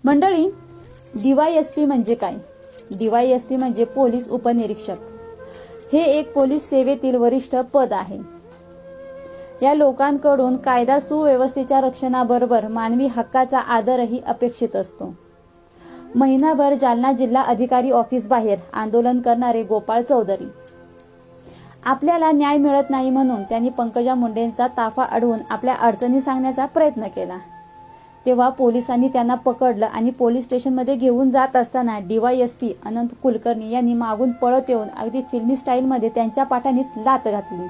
मंडळी, DYSP म्हणजे काय? DYSP म्हणजे पोलीस उपनिरीक्षक. हे एक पोलीस सेवेतील वरिष्ठ पद आहे. या लोकांकडून कायदा सुव्यवस्थेच्या रक्षणाबरोबर मानवी हक्काचा आदरही अपेक्षित असतो. महिनाभर जालना जिल्हा अधिकारी ऑफिस बाहेर आंदोलन करणारे गोपाळ चौधरी. आपल्याला न्याय मिळत नाही म्हणून त्यांनी पंकजा मुंडेंचा ताफा अडवून आपल्या अडचणी सांगण्याचा प्रयत्न केला. तेव्हा पोलिसांनी त्यांना पकडलं आणि पोलीस स्टेशनमध्ये घेऊन जात असताना DYSP अनंत कुलकर्णी यांनी मागून पळत येऊन अगदी फिल्मी स्टाईलमध्ये त्यांच्या पाठीत लाथ घातली.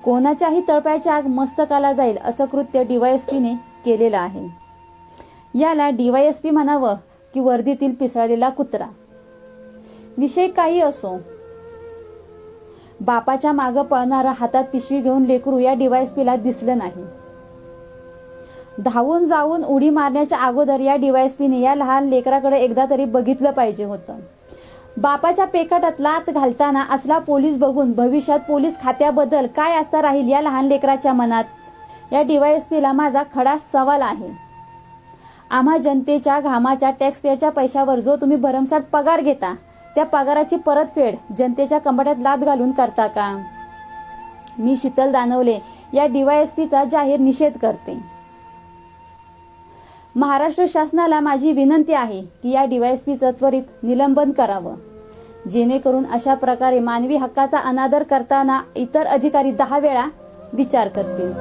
कोणाच्याही तळपायाची आग मस्तकाला जाईल असं कृत्य DYSPने केलेलं आहे. याला DYSP म्हणावं की वर्दीतील पिसाळलेला कुत्रा. विषय काही असो, बापाच्या मागं पळणारा हातात पिशवी घेऊन लेकरू या DYSPला दिसलं नाही. धावून जाऊन उडी मारण्याच्या अगोदर या DYSPने या लहान लेकराकडे एकदा तरी बघितलं पाहिजे होतं. बापाच्या पेकाटात लात घालताना असला पोलीस बघून भविष्यात पोलीस खात्याबद्दल काय असता राहील या लहान लेकराच्या मनात. या DYSPला माझा खडा सवाल आहे. आम्हा जनतेच्या घामाच्या टॅक्सपेअरच्या पैशावर जो तुम्ही भरमसाठ पगार घेता, त्या पगाराची परतफेड जनतेच्या कंबड्यात लात घालून करता का? मी शीतल दानवले या DYSPचा जाहीर निषेध करते. महाराष्ट्र शासनाला माझी विनंती आहे की या DYSPचं त्वरित निलंबन करावं, जेणेकरून अशा प्रकारे मानवी हक्काचा अनादर करताना इतर अधिकारी 10 वेळा विचार करतील.